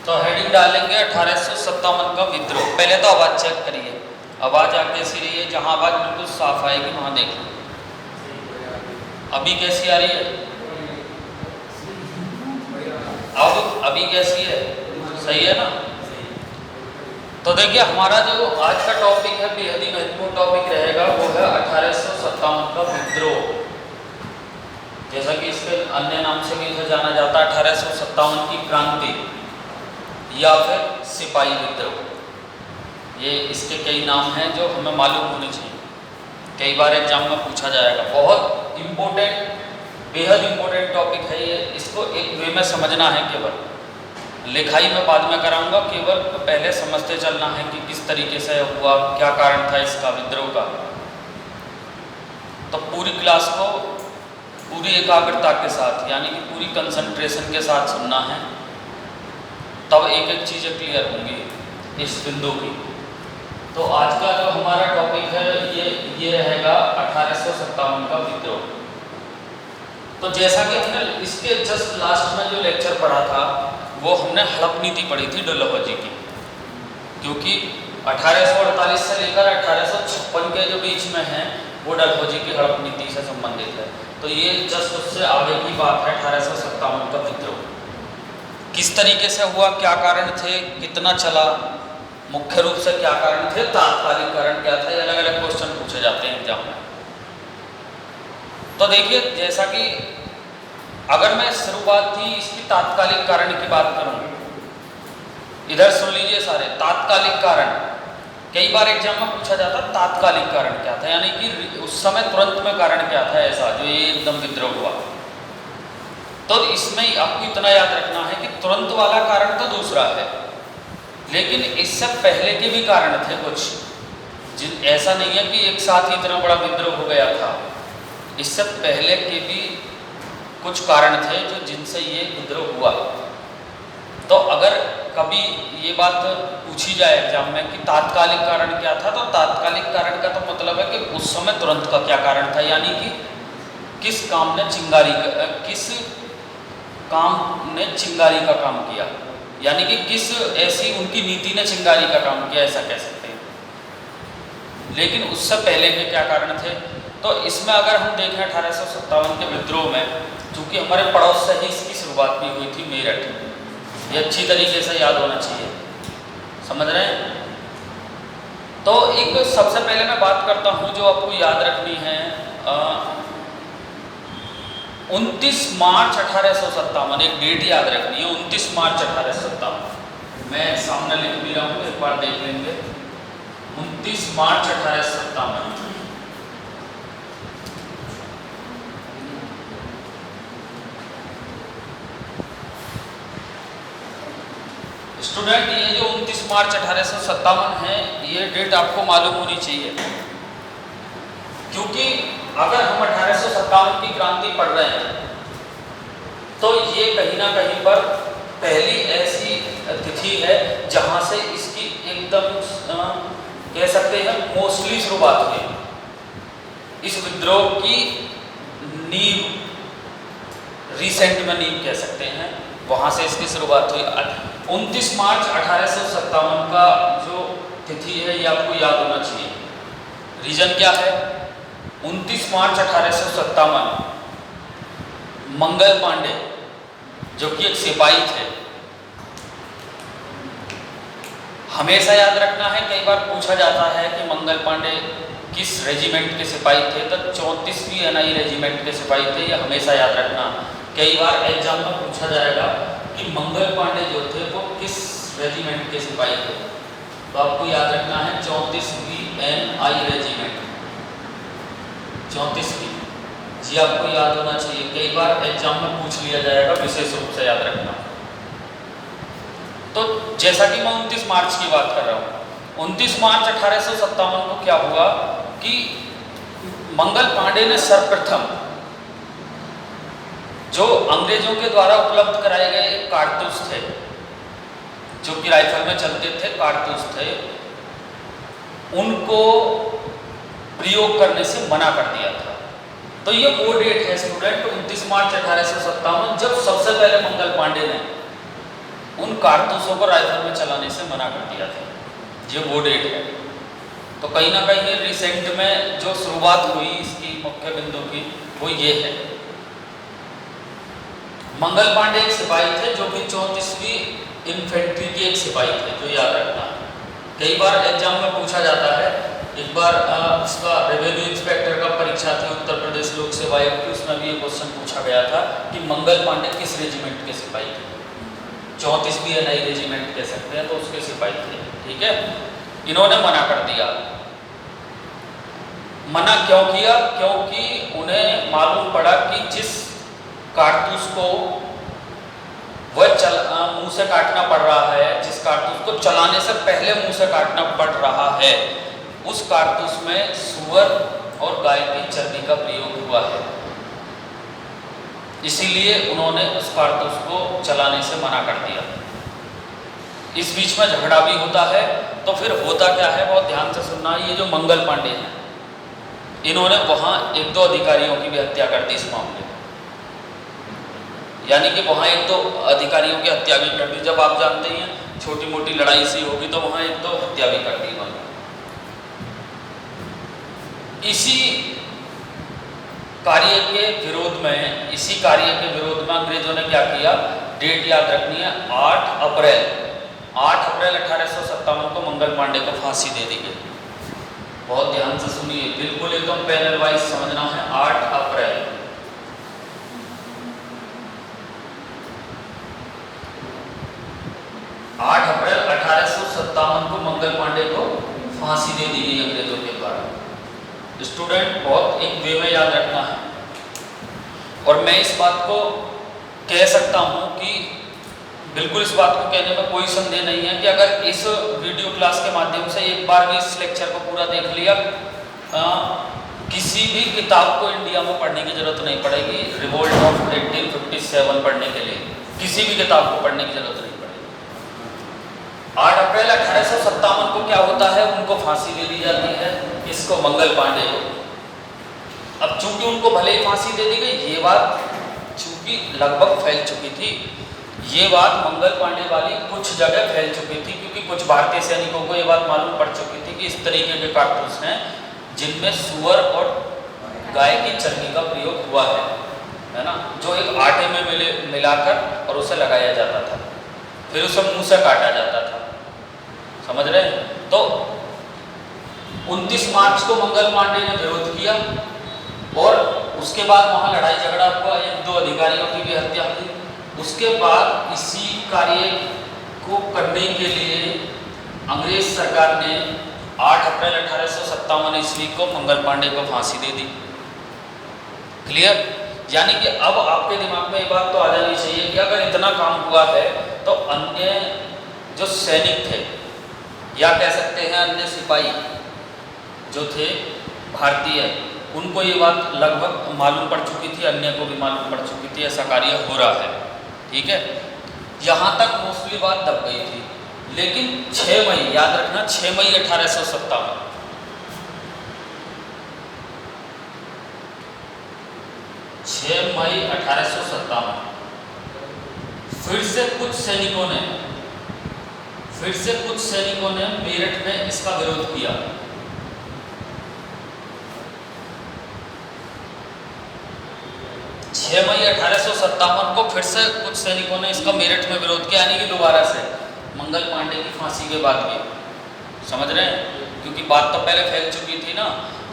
तो हेडिंग डालेंगे 1857 का विद्रोह। पहले तो आवाज़ चेक करिए, आवाज़ आ कैसी रही है, जहाँ आवाज़ बिल्कुल साफ आएगी वहाँ देखिए। अभी कैसी आ रही है? अब अभी कैसी है? सही है ना? तो देखिए हमारा जो आज का टॉपिक है बेहद ही महत्वपूर्ण टॉपिक रहेगा, वो है 1857 का विद्रोह। जैसा कि इसके अन्य नाम से भी इसे जाना जाता है 1857 की क्रांति या फिर सिपाही विद्रोह। ये इसके कई नाम हैं जो हमें मालूम होने चाहिए, कई बार एग्जाम में पूछा जाएगा। बहुत इम्पोर्टेंट, बेहद इम्पोर्टेंट टॉपिक है ये। इसको एक वे में समझना है, केवल लिखाई में बाद में कराऊंगा, केवल पहले समझते चलना है कि किस तरीके से हुआ, क्या कारण था इसका विद्रोह का। तो पूरी क्लास को पूरी एकाग्रता के साथ, यानी कि पूरी कंसंट्रेशन के साथ सुनना है, तब एक एक चीज़ें क्लियर होंगी इस बिंदु की। तो आज का जो हमारा टॉपिक है ये रहेगा 1857 का विद्रोह। तो जैसा कि हमने इसके जस्ट लास्ट में जो लेक्चर पढ़ा था, वो हमने हड़प नीति पढ़ी थी डलहौजी की, क्योंकि 1848 से लेकर 1856 के जो बीच में है वो डलहौजी की हड़प नीति से संबंधित है। तो ये जस्ट उससे आगे की बात है 1857 का विद्रोह। किस तरीके से हुआ, क्या कारण थे, कितना चला, मुख्य रूप से क्या कारण थे, तात्कालिक कारण क्या था, ये अलग अलग क्वेश्चन पूछे जाते हैं एग्जाम में। तो देखिए, जैसा कि अगर मैं शुरुआत ही इसकी तात्कालिक कारण की बात करूं, इधर सुन लीजिए सारे, तात्कालिक कारण कई बार एग्जाम में पूछा जाता, तात्कालिक कारण क्या था, यानी कि उस समय तुरंत में कारण क्या था ऐसा जो ये एकदम विद्रोह हुआ। तो इसमें आपको इतना याद रखना है कि तुरंत वाला कारण तो दूसरा है, लेकिन इससे पहले के भी कारण थे कुछ, ऐसा नहीं है कि एक साथ ही इतना बड़ा विद्रोह हो गया था। इससे पहले के भी कुछ कारण थे जो जिनसे ये विद्रोह हुआ। तो अगर कभी ये बात पूछी जाए एग्जाम में कि तात्कालिक कारण क्या था, तो तात्कालिक कारण का तो मतलब है कि उस समय तुरंत का क्या कारण था, यानी कि किस काम ने चिंगारी का काम किया, यानी कि किस ऐसी उनकी नीति ने चिंगारी का काम किया, ऐसा कह सकते हैं। लेकिन उससे पहले के क्या कारण थे, तो इसमें अगर हम देखें 1857 के विद्रोह में, चूँकि हमारे पड़ोस से ही इसकी शुरुआत भी हुई थी, मेरठ, ये अच्छी तरीके से याद होना चाहिए, समझ रहे हैं। तो एक सबसे पहले मैं बात करता हूँ जो आपको याद रखनी है, 29 मार्च 1857, एक डेट याद रखनी है, 29 मार्च 1857। मैं सामने लिख भी रहा हूँ, एक बार देख लेंगे। 29 मार्च 1857। स्टूडेंट, ये जो 29 मार्च 1857 है, ये डेट आपको मालूम होनी चाहिए, क्योंकि अगर हम 1857 की क्रांति पढ़ रहे हैं तो ये कहीं ना कहीं पर पहली ऐसी तिथि है जहां से इसकी एकदम कह सकते हैं मोस्टली शुरुआत हुई। इस विद्रोह की नींव, रिसेंट में नींव कह सकते हैं, वहां से इसकी शुरुआत हुई। 29 मार्च 1857 का जो तिथि है ये आपको याद होना चाहिए। रीजन क्या है? 29 मार्च 1857 मंगल पांडे, जो कि एक सिपाही थे, हमेशा याद रखना है, कई बार पूछा जाता है कि मंगल पांडे किस रेजिमेंट के सिपाही थे, तो 34वीं NI रेजिमेंट के सिपाही थे, ये हमेशा याद रखना। कई बार एग्जाम में पूछा जाएगा कि मंगल पांडे जो थे वो किस रेजिमेंट के सिपाही थे, तो आपको याद रखना है 34वीं NI रेजिमेंट, 34वीं, जी आपको याद होना चाहिए। कई बार एग्जाम में पूछ लिया जाएगा, विशेष रूप से याद रखना। तो जैसा कि मैं 29 मार्च की बात कर रहा हूँ, 29 मार्च 1857 को क्या हुआ कि मंगल पांडे ने सर्वप्रथम जो अंग्रेजों के द्वारा उपलब्ध कराए गए एक कारतूस थे, जो कि राइफल में चलते थे, कारतूस थे, उनको प्रयोग करने से मना कर दिया था। तो ये वो डेट है स्टूडेंट, 29 मार्च 1857, जब सबसे पहले मंगल पांडे ने उन कारतूसों को राइफल में चलाने से मना कर दिया था। ये वो डेट है। तो कहीं ना कहीं रिसेंट में जो शुरुआत हुई इसकी मुख्य बिंदु की वो ये है। मंगल पांडे एक सिपाही थे जो कि 34वीं इन्फेंट्री के एक सिपाही थे, जो याद रखना। कई बार एग्जाम में पूछा जाता है। एक बार उसका रेवेन्यू इंस्पेक्टर का परीक्षा थी उत्तर प्रदेश लोक सेवा आयोग की, उसमें भी ये क्वेश्चन पूछा गया था कि मंगल पांडे किस रेजिमेंट के सिपाही थे। 34वीं एनआई रेजिमेंट कह सकते हैं, तो उसके सिपाही थे। ठीक है, इन्होंने मना कर दिया। मना क्यों किया? क्योंकि उन्हें मालूम पड़ा कि जिस कारतूस को वह मुंह से काटना पड़ रहा है, जिस कारतूस को चलाने से पहले मुंह से काटना पड़ रहा है, उस कारतूस में सूअर और गाय की चर्बी का प्रयोग हुआ है। इसीलिए उन्होंने उस कारतूस को चलाने से मना कर दिया। इस बीच में झगड़ा भी होता है। तो फिर होता क्या है, बहुत ध्यान से सुनना। ये जो मंगल पांडे हैं, इन्होंने वहां 1-2 अधिकारियों की भी हत्या कर दी इस मामले में। यानी कि वहां 1-2 अधिकारियों की हत्या भी कर दी। जब आप जानते हैं छोटी मोटी लड़ाई सी होगी तो वहां 1-2 हत्या भी कर दी इन्होंने। इसी कार्य के विरोध में अंग्रेजों ने क्या किया, डेट याद रखनी है, 8 अप्रैल 1857 को मंगल पांडे को फांसी दे दी गई। बहुत ध्यान से सुनिए, बिल्कुल एकदम पैनल वाइज समझना है। 8 अप्रैल 1857 को मंगल पांडे को फांसी दे दी गई अंग्रेजों के द्वारा। स्टूडेंट बहुत एक वे में याद रखना है। और मैं इस बात को कह सकता हूं कि बिल्कुल इस बात को कहने में कोई संदेह नहीं है कि अगर इस वीडियो क्लास के माध्यम से एक बार भी इस लेक्चर को पूरा देख लिया, किसी भी किताब को इंडिया में पढ़ने की जरूरत नहीं पड़ेगी। रिवोल्ट ऑफ 1857 पढ़ने के लिए किसी भी किताब को पढ़ने की जरूरत नहीं पड़ेगी। 8 अप्रैल 1857 को क्या होता है, उनको फांसी दे दी जाती है, इसको मंगल पांडे को। अब चूंकि उनको भले ही फांसी दे दी गई, ये बात चूंकि लगभग फैल चुकी थी, ये बात मंगल पांडे वाली कुछ जगह फैल चुकी थी, क्योंकि कुछ भारतीय सैनिकों को ये बात मालूम पड़ चुकी थी कि इस तरीके के कारतूस हैं जिनमें सूअर और गाय की चर्बी का प्रयोग हुआ है ना, जो एक आटे में मिलाकर और उसे लगाया जाता था, फिर उसे मुंह से काटा जाता था। समझ रहे हैं? तो 29 मार्च को मंगल पांडे ने विरोध किया और उसके बाद वहां लड़ाई झगड़ा हुआ, 1-2 अधिकारियों की भी हत्या हुई। उसके बाद इसी कार्य को करने के लिए अंग्रेज सरकार ने 8 अप्रैल 1857 ईस्वी को मंगल पांडे को फांसी दे दी। क्लियर? यानी कि अब आपके दिमाग में ये बात तो आ जानी चाहिए कि अगर इतना काम हुआ है तो अन्य जो सैनिक थे, या कह सकते हैं अन्य सिपाही जो थे भारतीय, उनको ये बात लगभग मालूम पड़ चुकी थी, अन्य को भी मालूम पड़ चुकी थी ऐसा कार्य हो रहा है। ठीक है, यहाँ तक मोस्टली बात दब गई थी। लेकिन 6 मई याद रखना, 6 मई 1857 6 मई 1857 फिर से कुछ सैनिकों ने मेरठ में इसका विरोध किया। 6 मई 1857 को फिर से कुछ सैनिकों ने इसका मेरठ में विरोध किया, यानी कि दोबारा से मंगल पांडे की फांसी के बाद भी। समझ रहे हैं? क्योंकि बात तो पहले फैल चुकी थी ना।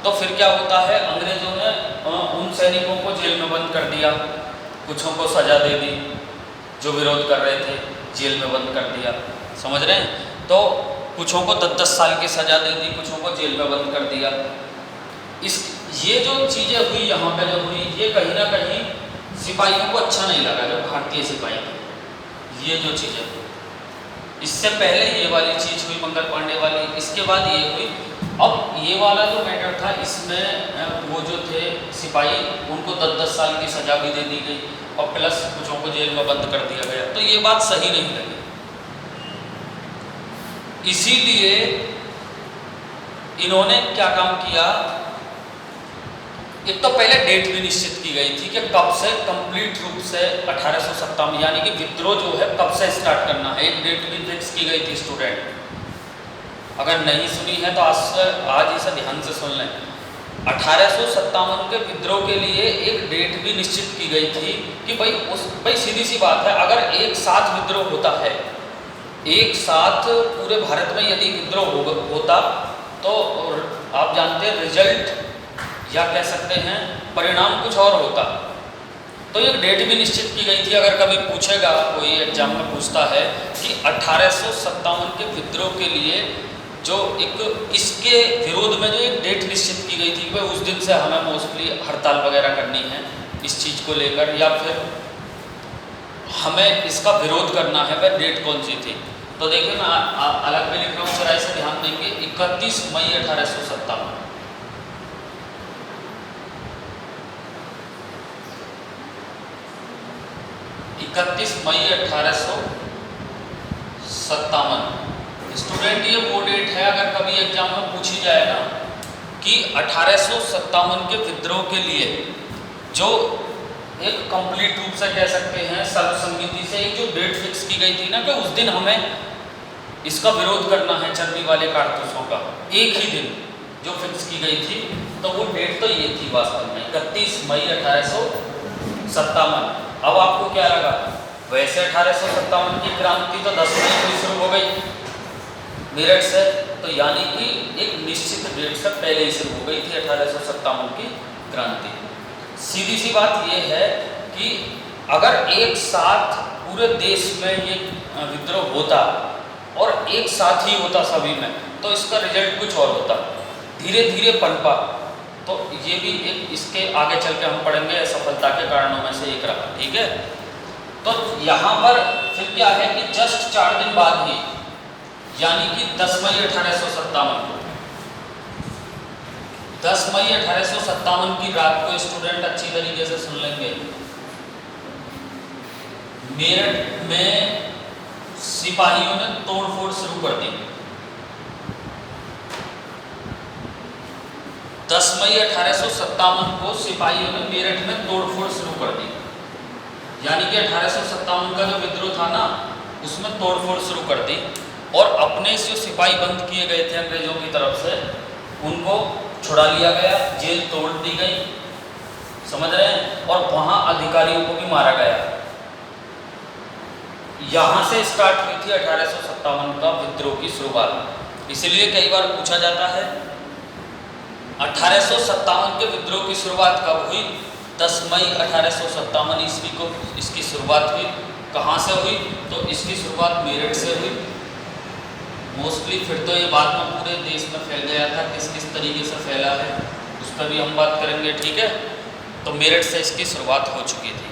तो फिर क्या होता है, अंग्रेजों ने उन सैनिकों को जेल में बंद कर दिया, कुछों को सजा दे दी, जो विरोध कर रहे थे जेल में बंद कर दिया। समझ रहे हैं? तो कुछों को 10-10 साल की सजा दे दी, कुछों को जेल में बंद कर दिया। ये जो चीज़ें हुई यहाँ पे जो हुई, ये कहीं ना कहीं सिपाहियों को अच्छा नहीं लगा, जो भारतीय सिपाही थे। ये जो चीज़ें हुई, इससे पहले ये वाली चीज़ हुई मंगल पांडे वाली, इसके बाद ये हुई। अब ये वाला जो मैटर था, इसमें वो जो थे सिपाही, उनको 10-10 साल की सजा भी दे दी गई और प्लस कुछों को जेल में बंद कर दिया गया। तो ये बात सही नहीं लगी। इसीलिए इन्होंने क्या काम किया, एक तो पहले डेट भी निश्चित की गई थी कि कब से कंप्लीट रूप से 1857 यानी कि विद्रोह जो है कब से स्टार्ट करना है, एक डेट भी फिक्स की गई थी स्टूडेंट। अगर नहीं सुनी है तो आज इसे ध्यान से सुन लें। 1857 के विद्रोह के लिए एक डेट भी निश्चित की गई थी कि भाई सीधी सी बात है, अगर एक साथ विद्रोह होता है, एक साथ पूरे भारत में यदि विद्रोह होता तो आप जानते हैं रिजल्ट या कह सकते हैं परिणाम कुछ और होता। तो एक डेट भी निश्चित की गई थी। अगर कभी पूछेगा कोई एग्जाम में पूछता है कि 1857 के विद्रोह के लिए जो एक इसके विरोध में जो एक डेट निश्चित की गई थी कि उस दिन से हमें मोस्टली हड़ताल वगैरह करनी है इस चीज़ को लेकर, या फिर हमें इसका विरोध करना है, वह डेट कौन सी थी? तो देखिए मैं अलग में लिख रहा हूँ, जरा इसे ध्यान देंगे। 31 मई 1857। 31 मई 1857 स्टूडेंट, ये वो डेट है अगर कभी एग्जाम में पूछी जाए ना कि 1857 के विद्रोह के लिए जो एक कंप्लीट रूप से कह सकते हैं सर्वसम्मति से एक जो डेट फिक्स की गई थी ना कि उस दिन हमें इसका विरोध करना है चर्बी वाले कारतूसों का, एक ही दिन जो फिक्स की गई थी, तो वो डेट तो ये थी वास्तव में 31 मई 1857। अब आपको क्या लगा? वैसे 1857 की क्रांति तो 10 मई को शुरू हो गई मेरठ से, तो यानी कि एक निश्चित डेट से पहले ही शुरू हो गई थी 1857 की क्रांति। सीधी सी बात यह है कि अगर एक साथ पूरे देश में ये विद्रोह होता और एक साथ ही होता सभी में, तो इसका रिजल्ट कुछ और होता, धीरे धीरे पनपा। तो ये भी एक इसके आगे चल के हम पढ़ेंगे असफलता के कारणों में से एक रहा, ठीक है। तो यहाँ पर फिर क्या है कि जस्ट 4 दिन बाद ही यानी कि 10 मई 1857 को 10 मई 1857 की रात को स्टूडेंट अच्छी तरीके से सुन लेंगे, मेरठ में सिपाहियों ने तोड़फोड़ शुरू कर दी। 10 मई 1857 को सिपाहियों ने मेरठ में तोड़फोड़ शुरू कर दी, यानी कि 1857 का जो विद्रोह था ना उसमें तोड़फोड़ शुरू कर दी, और अपने जो सिपाही बंद किए गए थे अंग्रेजों की तरफ से उनको छुड़ा लिया गया, जेल तोड़ दी गई, समझ रहे हैं, और वहाँ अधिकारियों को भी मारा गया। यहाँ से स्टार्ट हुई थी 1857 का विद्रोह की शुरुआत। इसलिए कई बार पूछा जाता है 1857 के विद्रोह की शुरुआत कब हुई? 10 मई 1857 ईस्वी को इसकी शुरुआत हुई। कहाँ से हुई? तो इसकी शुरुआत मेरठ से हुई मोस्टली। फिर तो ये बाद में पूरे देश में फैल गया था, किस किस तरीके से फैला है उस पर भी हम बात करेंगे, ठीक है। तो मेरठ से इसकी शुरुआत हो चुकी थी।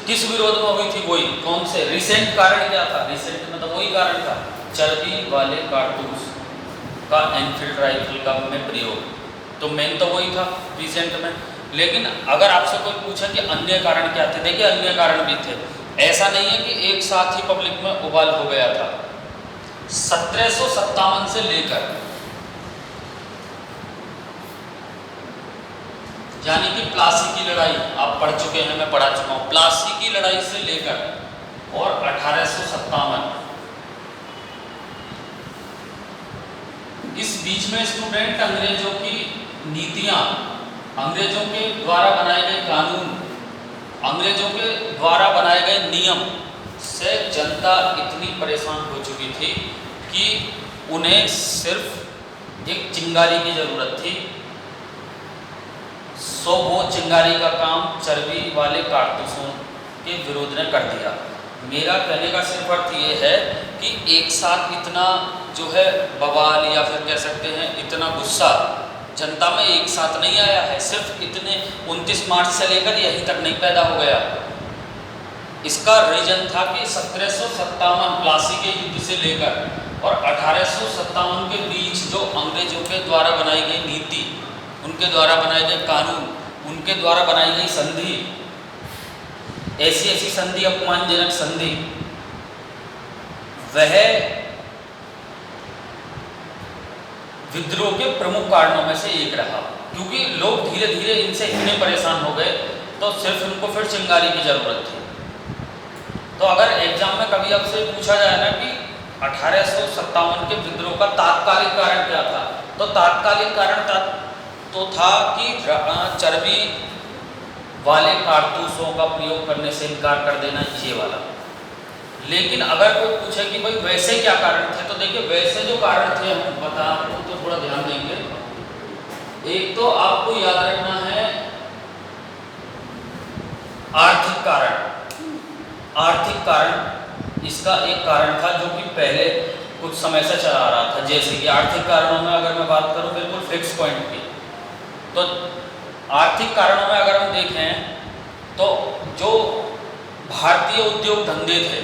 किस विरोध में हुई थी? वही कौन से? रिसेंट कारण क्या था? रिसेंट में तो वही कारण था, चर्बी वाले कारतूस का एनफील्ड राइफल का में प्रयोग, तो मेन तो वही था रिसेंट में। लेकिन अगर आपसे कोई पूछे कि अन्य कारण क्या थे, देखिए अन्य कारण भी थे, ऐसा नहीं है कि एक साथ ही पब्लिक में उबाल हो गया था। 1757 से लेकर यानी कि प्लासी की लड़ाई आप पढ़ चुके हैं, मैं पढ़ा चुका हूँ, प्लासी की लड़ाई से लेकर और 1857 इस बीच में स्टूडेंट अंग्रेजों की नीतियाँ, अंग्रेजों के द्वारा बनाए गए कानून, अंग्रेजों के द्वारा बनाए गए नियम से जनता इतनी परेशान हो चुकी थी कि उन्हें सिर्फ एक चिंगारी की ज़रूरत थी। सो वो चिंगारी का काम चर्बी वाले कारतूसों के विरोध ने कर दिया। मेरा कहने का सिर्फ अर्थ ये है कि एक साथ इतना जो है बवाल या फिर कह सकते हैं इतना गुस्सा जनता में एक साथ नहीं आया है, सिर्फ इतने 29 मार्च से लेकर यहीं तक नहीं पैदा हो गया। इसका रीजन था कि 1757 प्लासी के युद्ध से लेकर और 1857 के बीच जो अंग्रेजों के द्वारा बनाई गई नीति, उनके द्वारा बनाए गए कानून, उनके द्वारा बनाई गई संधि, ऐसी ऐसी संधि, अपमानजनक संधि, विद्रोह के प्रमुख कारणों में से एक रहा, क्योंकि लोग धीरे धीरे इनसे इतने परेशान हो गए तो सिर्फ इनको फिर चिंगारी की जरूरत थी। तो अगर एग्जाम में कभी आपसे पूछा जाए ना कि 1857 के विद्रोह का तात्कालिक कारण क्या था, तो तात्कालिक कारण था कि चर्बी वाले कारतूसों का प्रयोग करने से इनकार कर देना, ये वाला। लेकिन अगर कोई पूछे कि भाई वैसे क्या कारण थे, तो देखिए वैसे जो कारण थे हम बता तो थोड़ा ध्यान देंगे। एक तो आपको याद रखना है आर्थिक कारण। आर्थिक कारण इसका एक कारण था जो कि पहले कुछ समय से चला आ रहा था। जैसे कि आर्थिक कारणों में अगर मैं बात करूं बिल्कुल फिक्स पॉइंट की, तो आर्थिक कारणों में अगर हम देखें तो जो भारतीय उद्योग धंधे थे,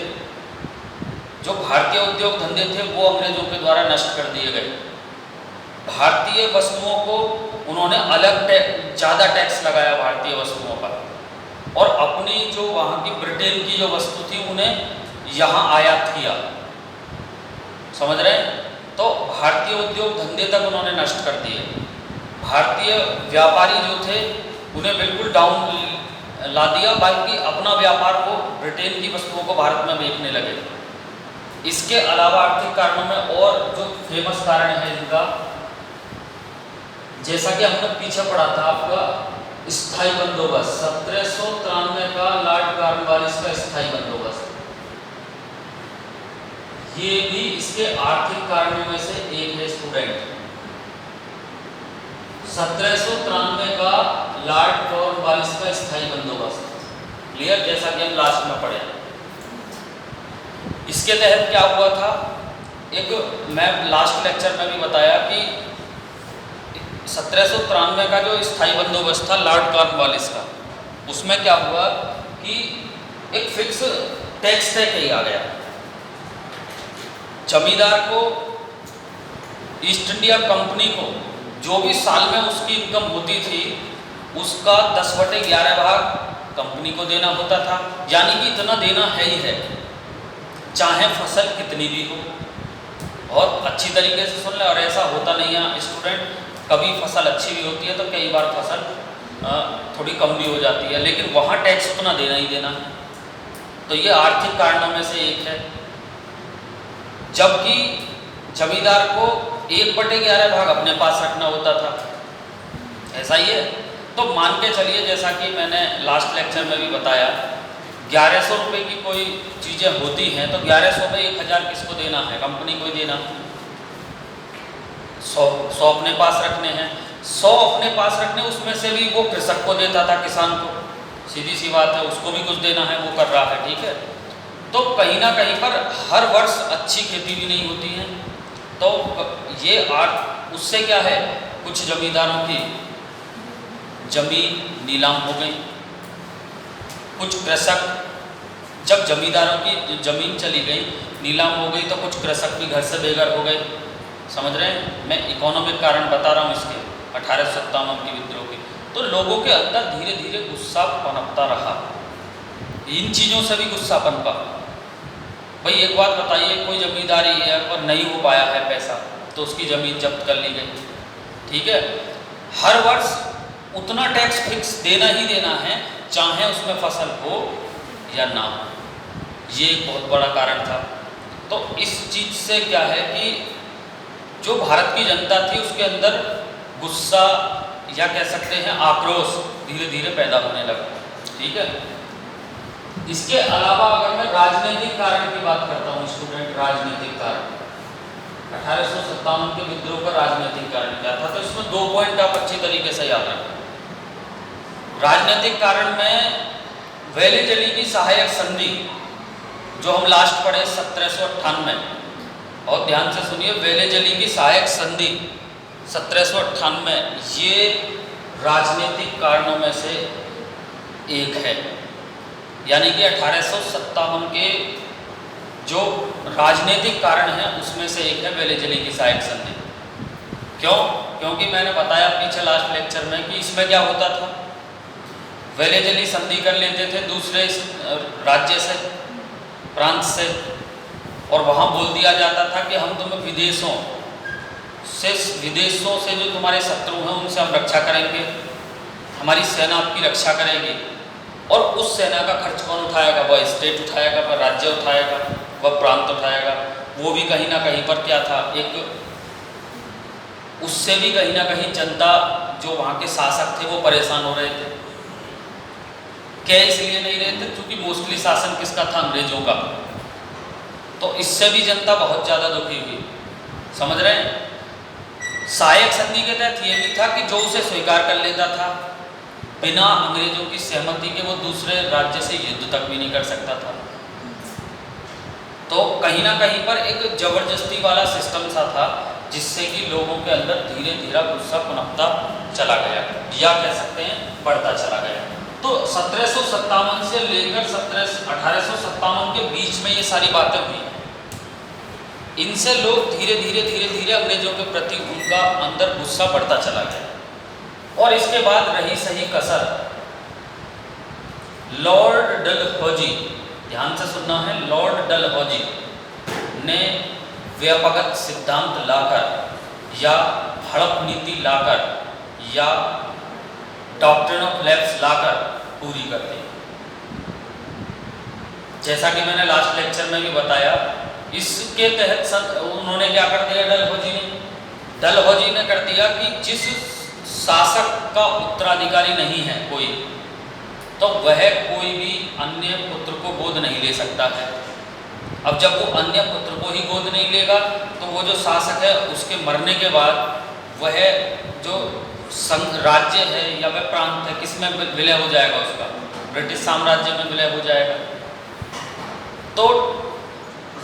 जो भारतीय उद्योग धंधे थे वो अंग्रेजों के द्वारा नष्ट कर दिए गए। भारतीय वस्तुओं को उन्होंने अलग ज़्यादा टैक्स लगाया भारतीय वस्तुओं पर, और अपनी जो वहाँ की ब्रिटेन की जो वस्तु थी उन्हें यहाँ आयात किया। समझ रहे हैं? तो भारतीय उद्योग धंधे तक उन्होंने नष्ट कर दिए। भारतीय व्यापारी जो थे उन्हें बिल्कुल डाउन ला दिया, बल्कि अपना व्यापार को ब्रिटेन की वस्तुओं को भारत में बेचने लगे। इसके अलावा आर्थिक कारणों में और जो फेमस कारण है इनका, जैसा कि हमने पीछे पढ़ा था आपका स्थायी बंदोबस्त, 1793 का लॉर्ड कॉर्नवालिस का स्थायी बंदोबस्त, ये भी इसके आर्थिक कारणों में से एक है स्टूडेंट। 1793 का लॉर्ड कॉर्नवालिस का स्थायी बंदोबस्त, क्लियर? जैसा कि हम लास्ट में पढ़े। इसके तहत क्या हुआ था, एक मैं लास्ट लेक्चर में भी बताया कि 1793 का जो स्थायी बंदोबस्त था लॉर्ड कॉर्नवालिस का, उसमें क्या हुआ कि एक फिक्स टैक्स तय किया गया। जमींदार को, ईस्ट इंडिया कंपनी को जो भी साल में उसकी इनकम होती थी उसका 10/11 भाग कंपनी को देना होता था। यानी कि इतना देना है ही है, चाहे फसल कितनी भी हो। बहुत अच्छी तरीके से सुन ले, और ऐसा होता नहीं है स्टूडेंट, कभी फसल अच्छी भी होती है तो कई बार फसल थोड़ी कम भी हो जाती है, लेकिन वहाँ टैक्स उतना देना ही देना है। तो ये आर्थिक कारणों में से एक है। जबकि जमींदार को 1/11 भाग अपने पास रखना होता था, ऐसा ही है। तो मान के चलिए, जैसा कि मैंने लास्ट लेक्चर में भी बताया, 1100 रुपये की कोई चीज़ें होती हैं तो 1100 में 1000 किसको देना है? कंपनी को ही देना। 100 अपने पास रखने हैं, 100 अपने पास रखने, उसमें से भी वो कृषक को देता था, किसान को। सीधी सी बात है, उसको भी कुछ देना है, वो कर रहा है, ठीक है। तो कहीं ना कहीं पर हर वर्ष अच्छी खेती भी नहीं होती है, तो ये उससे क्या है, कुछ जमींदारों की जमीन नीलाम हो गई। कुछ कृषक, जब जमींदारों की जमीन चली गई, नीलाम हो गई, तो कुछ कृषक भी घर से बेघर हो गए। समझ रहे हैं? मैं इकोनॉमिक कारण बता रहा हूँ इसके, 1857 की विद्रोह के। तो लोगों के अंदर धीरे धीरे गुस्सा पनपता रहा, इन चीज़ों से भी गुस्सा पनपा। भाई एक बात बताइए, कोई जमींदारी है पर नहीं हो पाया है पैसा, तो उसकी ज़मीन जब्त कर ली गई, ठीक है। हर वर्ष उतना टैक्स फिक्स देना ही देना है, चाहे उसमें फसल हो या ना हो। ये एक बहुत बड़ा कारण था। तो इस चीज़ से क्या है कि जो भारत की जनता थी उसके अंदर गुस्सा या कह सकते हैं आक्रोश धीरे धीरे पैदा होने लगा, ठीक है। इसके अलावा अगर मैं राजनीतिक कारण की बात करता हूँ स्टूडेंट, राजनीतिक कारण, 1857 के विद्रोह का राजनीतिक कारण क्या था, तो इसमें 2 पॉइंट आप अच्छी तरीके से याद रखें। राजनीतिक कारण में वेलेजली की सहायक संधि, जो हम लास्ट पढ़े 1798, और ध्यान से सुनिए, वेलेजली की सहायक संधि 1798, ये राजनीतिक कारणों में से एक है। यानी कि 1857 के जो राजनीतिक कारण हैं उसमें से एक है वेलेजली की सहायक संधि। क्यों? क्योंकि मैंने बताया पीछे लास्ट लेक्चर में कि इसमें क्या होता था, वेलेजली संधि कर लेते थे दूसरे राज्य से, प्रांत से, और वहाँ बोल दिया जाता था कि हम तुम्हें विदेशों से विदेशों से जो तुम्हारे शत्रु हैं उनसे हम रक्षा करेंगे, हमारी सेना आपकी रक्षा करेगी। और उस सेना का खर्च कौन उठाएगा? वह स्टेट उठाएगा, वह राज्य उठाएगा, वह प्रांत उठाएगा। वो भी कहीं ना कहीं पर क्या था, एक उससे भी कहीं ना कहीं जनता जो वहाँ के शासक थे वो परेशान हो रहे थे। क्या इसलिए नहीं रहे थे? क्योंकि मोस्टली शासन किसका था? अंग्रेजों का। तो इससे भी जनता बहुत ज़्यादा दुखी हुई। समझ रहे हैं? सहायक संधि के तहत ये भी था कि जो उसे स्वीकार कर लेता था बिना अंग्रेजों की सहमति के वो दूसरे राज्य से युद्ध तक भी नहीं कर सकता था। तो कहीं ना कहीं पर एक जबरदस्ती वाला सिस्टम सा था जिससे कि लोगों के अंदर धीरे धीरे गुस्सा पनपता चला गया, या कह सकते हैं बढ़ता चला गया। तो 1757 से लेकर 1857 के बीच में ये सारी बातें हुई। इनसे लोग धीरे धीरे अंग्रेजों के प्रति उनका अंदर गुस्सा बढ़ता चला गया। और इसके बाद रही सही कसर, लॉर्ड डलहौजी, ध्यान से सुनना है, लॉर्ड डलहौजी ने व्यापक सिद्धांत लाकर या हड़प नीति लाकर या डॉक्ट्रिन ऑफ लैप्स लाकर पूरी कर दी। जैसा कि मैंने लास्ट लेक्चर में भी बताया, इसके तहत उन्होंने क्या कर दिया? डलहौजी ने कर दिया कि जिस शासक का उत्तराधिकारी नहीं है कोई, तो वह कोई भी अन्य पुत्र को गोद नहीं ले सकता है। अब जब वो अन्य पुत्र को ही गोद नहीं लेगा तो वो जो शासक है उसके मरने के बाद वह जो संघ राज्य है या वह प्रांत है किस में विलय हो जाएगा? उसका ब्रिटिश साम्राज्य में विलय हो जाएगा। तो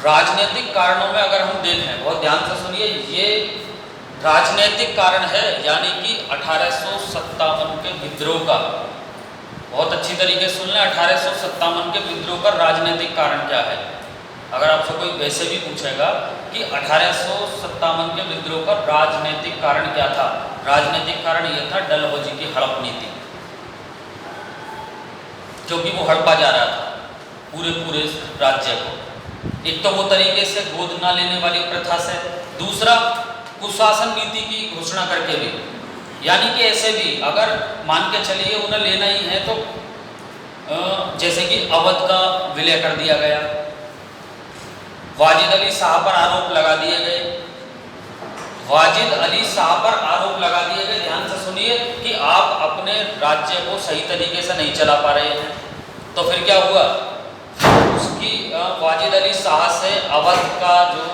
राजनीतिक कारणों में अगर हम देखें, बहुत ध्यान से सुनिए, ये राजनीतिक कारण है, यानी कि 1857 के विद्रोह का, बहुत अच्छी तरीके से सुन लें, 1857 के विद्रोह का राजनीतिक कारण क्या है। अगर आपसे कोई वैसे भी पूछेगा कि 1857 के विद्रोह का राजनीतिक कारण क्या था, राजनीतिक कारण यह था डलहौजी की हड़प नीति, क्योंकि वो हड़पा जा रहा था पूरे राज्य को। एक तो वो तरीके से गोद ना लेने वाली प्रथा से, दूसरा कुशासन नीति की घोषणा करके भी, यानी कि ऐसे भी अगर मान के चलिए उन्हें लेना ही है तो जैसे कि अवध का विलय कर दिया गया, वाजिद अली शाह पर आरोप लगा दिए गए, वाजिद अली शाह पर आरोप लगा दिए गए, ध्यान से सुनिए, कि आप अपने राज्य को सही तरीके से नहीं चला पा रहे हैं। तो फिर क्या हुआ? उसकी वाजिद अली शाह से अवध का जो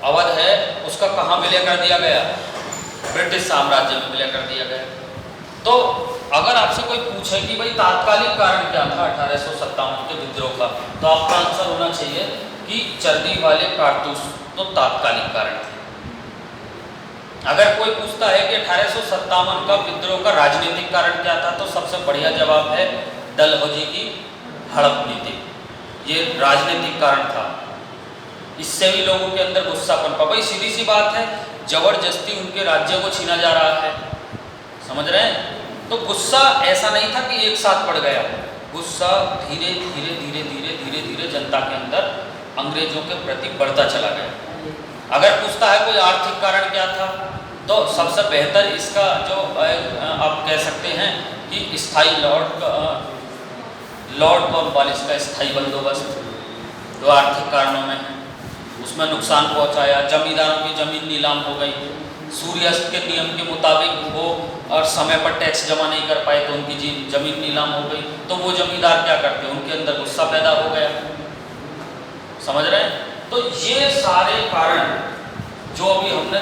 अवध है उसका कहाँ विलय कर दिया गया? ब्रिटिश साम्राज्य में विलय कर दिया गया। तो अगर आपसे कोई पूछे कि भाई तात्कालिक कारण क्या था 1857 के विद्रोह का, तो आपका आंसर होना चाहिए कि चर्बी वाले कारतूस तो तात्कालिक कारण थे। अगर कोई पूछता है कि 1857 का विद्रोह का राजनीतिक कारण क्या था, तो सबसे बढ़िया जवाब है डलहौजी की हड़प नीति। ये राजनीतिक कारण था, इससे भी लोगों के अंदर गुस्सा पनपा। भाई सीधी सी बात है, जबरदस्ती उनके राज्य को छीना जा रहा है, समझ रहे हैं? तो गुस्सा ऐसा नहीं था कि एक साथ पड़ गया, गुस्सा धीरे धीरे जनता के अंदर अंग्रेजों के प्रति बढ़ता चला गया। अगर पूछता है कोई आर्थिक कारण क्या था, तो सबसे बेहतर इसका जो आप कह सकते हैं कि स्थायी लॉर्ड कॉर्नवालिस का स्थायी बंदोबस्त जो आर्थिक कारणों में है, उसमें नुकसान पहुंचाया। जमींदारों की ज़मीन नीलाम हो गई, सूर्यास्त के नियम के मुताबिक वो और समय पर टैक्स जमा नहीं कर पाए तो उनकी ज़मीन नीलाम हो गई। तो वो जमींदार क्या करते, उनके अंदर गुस्सा पैदा हो गया, समझ रहे हैं? तो ये सारे कारण जो अभी हमने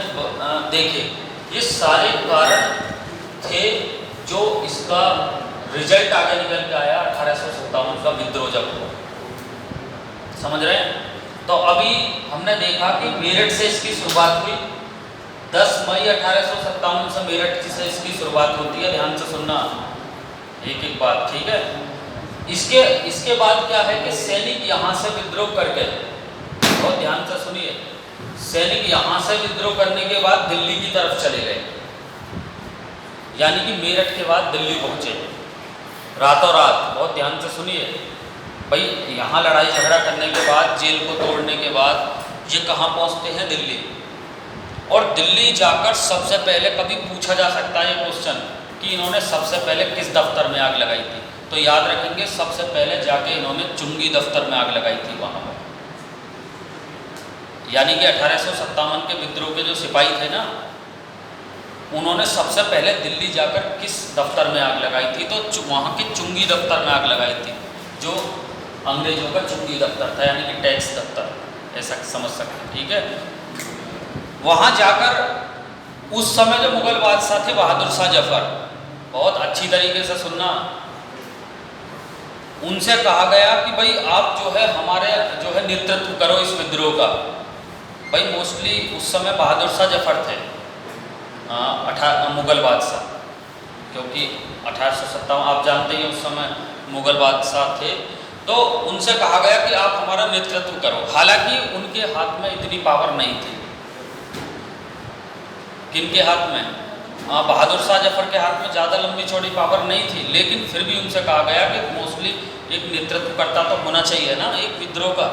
देखे, ये सारे कारण थे जो इसका रिजल्ट आगे निकल के आया 1857 का विद्रोह जब हुआ, समझ रहे हैं? तो अभी हमने देखा कि मेरठ से इसकी शुरुआत हुई। 10 मई 1857 से मेरठ से इसकी शुरुआत होती है। ध्यान से सुनना एक एक बात, ठीक है? इसके बाद क्या है कि सैनिक यहाँ से विद्रोह करके, बहुत ध्यान से सुनिए, सैनिक यहाँ से विद्रोह करने के बाद दिल्ली की तरफ चले गए, यानी कि मेरठ के बाद दिल्ली पहुँचे रातों रात। बहुत ध्यान से सुनिए भाई, यहाँ लड़ाई झगड़ा करने के बाद, जेल को तोड़ने के बाद ये कहाँ पहुँचते हैं? दिल्ली। और दिल्ली जाकर सबसे पहले कभी पूछा जा सकता है ये क्वेश्चन कि इन्होंने सबसे पहले किस दफ्तर में आग लगाई थी, तो याद रखेंगे सबसे पहले जाके इन्होंने चुंगी दफ्तर में आग लगाई थी वहाँ पर। यानी कि 1857 के विद्रोह के जो सिपाही थे ना, उन्होंने सबसे पहले दिल्ली जाकर किस दफ्तर में आग लगाई थी, तो वहाँ की चुंगी दफ्तर में आग लगाई थी, जो अंग्रेजों का चुंगी दफ्तर था, यानी कि टैक्स दफ्तर, ऐसा समझ सकते हैं। ठीक है, वहाँ जाकर उस समय जो मुगल बादशाह थे बहादुर शाह जफर, बहुत अच्छी तरीके से सुनना, उनसे कहा गया कि भाई आप जो है हमारे जो है नेतृत्व करो इस विद्रोह का। भाई मोस्टली उस समय बहादुर शाह जफर थे मुगल बादशाह, क्योंकि 1857 आप जानते ही उस समय मुगल बादशाह थे, तो उनसे कहा गया कि आप हमारा नेतृत्व करो। हालांकि उनके हाथ में इतनी पावर नहीं थी। किनके हाथ में? बहादुर शाह जफर के हाथ में ज़्यादा लंबी चौड़ी पावर नहीं थी, लेकिन फिर भी उनसे कहा गया कि मोस्टली एक नेतृत्वकर्ता तो होना चाहिए ना एक विद्रोह का।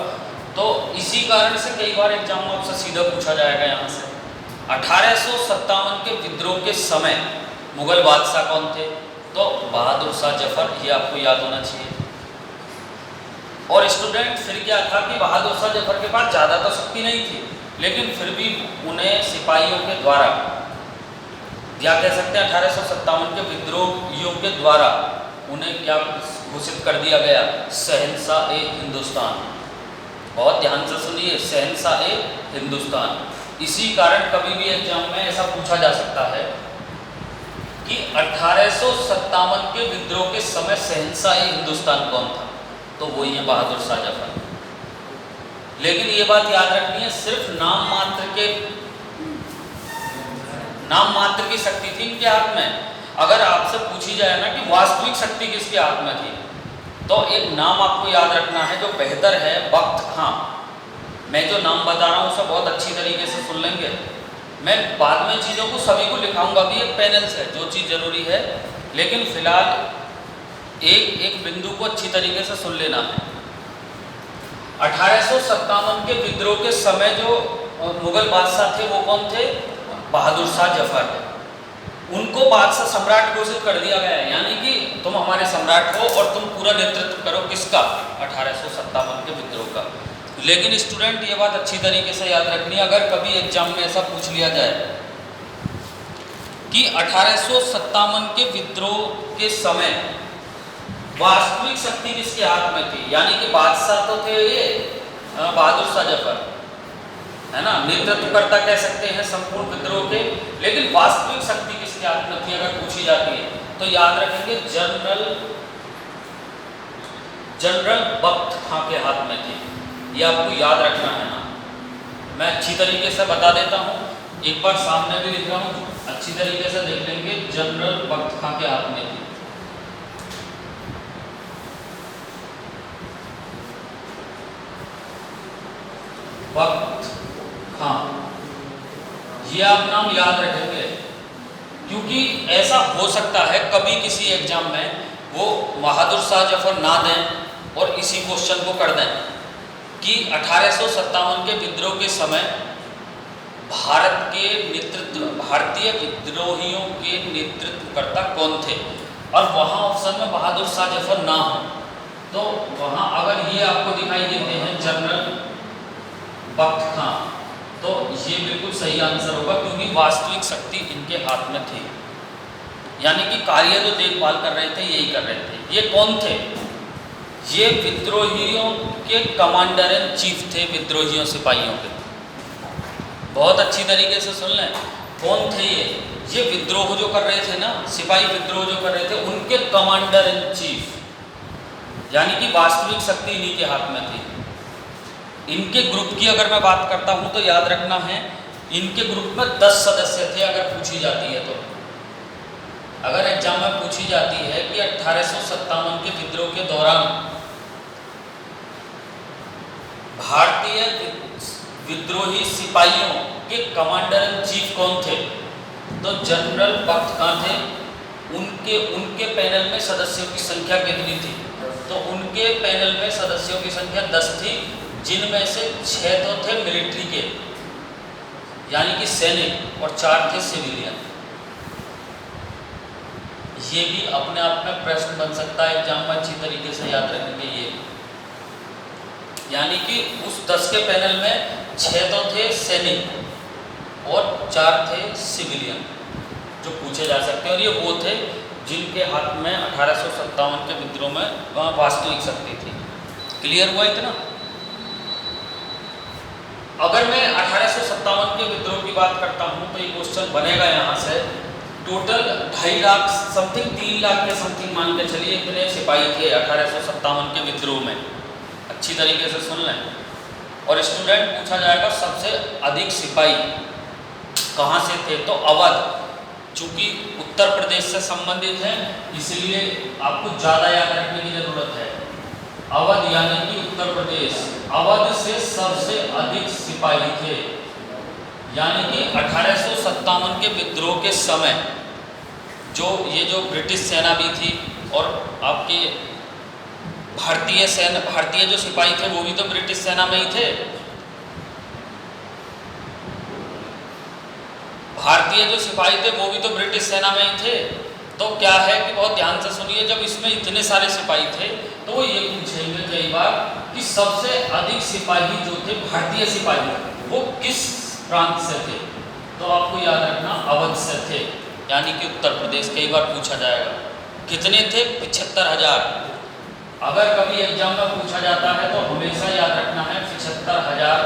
तो इसी कारण से कई बार एग्जाम में आपसे सीधा पूछा जाएगा यहाँ से। 1857 के विद्रोह के समय मुगल बादशाह कौन थे? तो बहादुर शाह जफर, ये आपको याद होना चाहिए। और स्टूडेंट फिर क्या था कि बहादुर शाह जफर के पास ज़्यादा तो शक्ति नहीं थी, लेकिन फिर भी उन्हें सिपाहियों के द्वारा, क्या कह सकते हैं, 1857 के विद्रोहियों के द्वारा उन्हें क्या घोषित कर दिया गया? शहंशाह ए हिंदुस्तान। बहुत ध्यान से सुनिए, शहंशाह ए हिंदुस्तान। इसी कारण कभी भी एग्जाम में ऐसा पूछा जा सकता है कि 1857 के विद्रोह के समय शहंशाह ए हिंदुस्तान कौन था? तो वही है बहादुर शाह जफर। लेकिन ये बात याद रखनी है, सिर्फ नाम मात्र की शक्ति थी इनके हाथ में। अगर आपसे पूछी जाए ना कि वास्तविक शक्ति किसके हाथ में थी, तो एक नाम आपको याद रखना है जो बेहतर है, बख्त खां। मैं जो नाम बता रहा हूँ उसे बहुत अच्छी तरीके से सुन लेंगे। मैं बाद में चीज़ों को सभी को लिखाऊंगा भी एक पैनल से, जो चीज़ जरूरी है, लेकिन फिलहाल एक एक बिंदु को अच्छी तरीके से सुन लेना है। 1857 के विद्रोह के समय जो मुगल बादशाह थे वो कौन थे? बहादुर शाह जफर। उनको बादशाह सम्राट घोषित कर दिया गया है, यानी कि तुम हमारे सम्राट हो और तुम पूरा नेतृत्व करो किसका? 1857 के विद्रोह का। लेकिन स्टूडेंट ये बात अच्छी तरीके से याद रखनी है, अगर कभी एग्जाम में ऐसा पूछ लिया जाए कि 1857 के विद्रोह के समय वास्तविक शक्ति किसके हाथ में थी, यानी कि बादशाह तो थे ये बहादुर शाह जफर, है ना, नेतृत्वकर्ता कह सकते हैं संपूर्ण विद्रोह के, लेकिन वास्तविक शक्ति किसके हाथ में थी अगर पूछी जाती है तो याद रखेंगे जनरल बख्त खां के हाथ में थी। ये आपको याद रखना है ना। मैं अच्छी तरीके से बता देता हूँ, एक बार सामने भी लिख रहा हूँ, अच्छी तरीके से देख लेंगे। जनरल बख्त खां के हाथ में थी। बख्त खां, ये आप नाम याद रखेंगे, क्योंकि ऐसा हो सकता है कभी किसी एग्जाम में वो बहादुर शाह जफर ना दें और इसी क्वेश्चन को कर दें कि 1857 के विद्रोह के समय भारतीय विद्रोहियों के नेतृत्वकर्ता कौन थे, और वहाँ ऑप्शन में बहादुर शाह जफर ना हो, तो वहाँ अगर ये आपको दिखाई देते हैं जनरल बख्त खां, तो ये बिल्कुल सही आंसर होगा, क्योंकि वास्तविक शक्ति इनके हाथ में थी। यानी कि कार्य जो देखभाल कर रहे थे यही कर रहे थे। ये कौन थे? ये विद्रोहियों के कमांडर इन चीफ थे, विद्रोहियों सिपाहियों के। बहुत अच्छी तरीके से सुन लें, कौन थे ये विद्रोह जो कर रहे थे ना, सिपाही विद्रोह जो कर रहे थे, उनके कमांडर इन चीफ, यानी कि वास्तविक शक्ति इन्हीं के हाथ में थी। इनके ग्रुप की अगर मैं बात करता हूं तो याद रखना है, इनके ग्रुप में 10 सदस्य थे। अगर पूछी जाती है तो, अगर एग्जाम में पूछी जाती है कि 1857 के विद्रोह के दौरान भारतीय विद्रोही सिपाहियों के कमांडर इन चीफ कौन थे, तो जनरल बख्त खां थे। उनके पैनल में सदस्यों की संख्या कितनी थी, तो उनके पैनल में सदस्यों की संख्या 10 थी, जिनमें से 6 तो थे मिलिट्री के, यानी कि सैनिक, और 4 थे सिविलियन। ये भी अपने आप में प्रश्न बन सकता है एग्जाम में, अच्छी तरीके से याद रखेंगे ये। यानी कि उस 10 के पैनल में 6 तो थे सैनिक और 4 थे सिविलियन जो पूछे जा सकते हैं, और ये वो थे जिनके हाथ में 1857 के विद्रोह में वास्तविक शक्ति थी। क्लियर हुआ इतना? अगर मैं 1857 के विद्रोह की बात करता हूँ तो ये क्वेश्चन बनेगा यहाँ से, टोटल 2.5 लाख समथिंग, 3 लाख के समथिंग मान के चलिए इतने सिपाही थे 1857 के विद्रोह में। अच्छी तरीके से सुन लें। और स्टूडेंट पूछा जाएगा सबसे अधिक सिपाही कहाँ से थे, तो अवध, चूंकि उत्तर प्रदेश से संबंधित है इसलिए आपको ज़्यादा याद रखने की जरूरत है। अवध यानी कि उत्तर प्रदेश, अवध से सबसे अधिक सिपाही थे। यानी कि 1857 के विद्रोह के समय जो ब्रिटिश सेना भी थी और आपके भारतीय जो सिपाही थे वो भी तो ब्रिटिश सेना में ही थे। भारतीय जो सिपाही थे वो भी तो ब्रिटिश सेना में ही थे। तो क्या है कि बहुत ध्यान से सुनिए, जब इसमें इतने सारे सिपाही थे तो वो ये पूछेंगे कई बार कि सबसे अधिक सिपाही जो थे भारतीय सिपाही वो किस प्रांत से थे, तो आपको याद रखना अवध से थे, यानी कि उत्तर प्रदेश। कई बार पूछा जाएगा कितने थे, 75,000। अगर कभी एग्जाम में पूछा जाता है तो हमेशा याद रखना है 75,000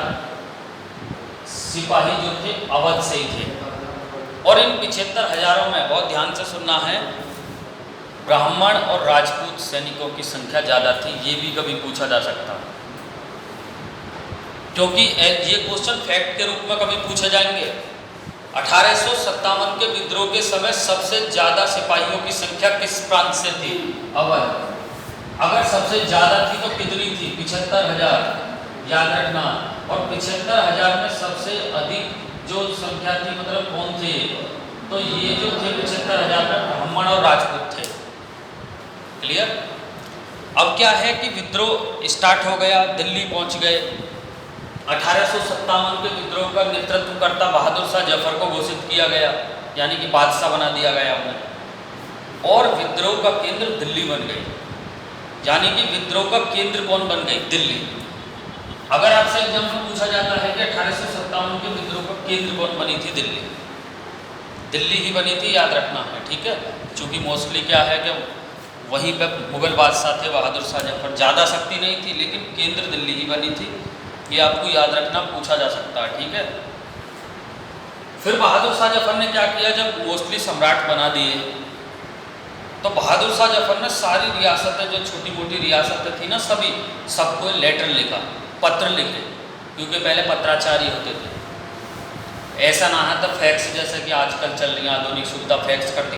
सिपाही जो थे अवध से ही थे। और इन 75,000 में बहुत ध्यान से सुनना है, ब्राह्मण और राजपूत सैनिकों की संख्या ज़्यादा थी, ये भी कभी पूछा जा सकता है, क्योंकि ये क्वेश्चन फैक्ट के रूप में कभी पूछे जाएंगे। 1857 के विद्रोह के समय सबसे ज़्यादा सिपाहियों की संख्या किस प्रांत से थी, अवध। अगर सबसे ज़्यादा थी तो कितनी थी, 75,000, याद रखना। और 75,000 में सबसे अधिक जो संख्या थी मतलब कौन थे, तो ये जो थे 75,000 में ब्राह्मण और राजपूत थे। क्लियर? अब क्या है कि विद्रोह स्टार्ट हो गया, दिल्ली पहुंच गए। 1857 के विद्रोह का नेतृत्व करता बहादुर शाह जफर को घोषित किया गया, यानी कि बादशाह बना दिया गया उन्हें, और विद्रोह का केंद्र दिल्ली बन गई। यानी कि विद्रोह का केंद्र कौन बन गई, दिल्ली। अगर आपसे एग्जाम में पूछा जाता है कि 1857 के विद्रोह का केंद्र कौन बनी थी, दिल्ली, दिल्ली ही बनी थी, याद रखना है, ठीक है। चूँकि मोस्टली क्या है कि वहीं पे मुगल बादशाह थे बहादुर शाह जफर, ज़्यादा शक्ति नहीं थी लेकिन केंद्र दिल्ली ही बनी थी, ये आपको याद रखना, पूछा जा सकता है, ठीक है। फिर बहादुर शाह जफर ने क्या किया, जब मोस्टली सम्राट बना दिए तो बहादुर शाह जफर ने सारी रियासतें, जो छोटी मोटी रियासतें थी ना, सबको लेटर लिखा, पत्र लिखे, क्योंकि पहले पत्राचार ही होते थे। ऐसा ना है तो फैक्स जैसे कि आजकल चल रही है आधुनिक सुविधा, फैक्स कर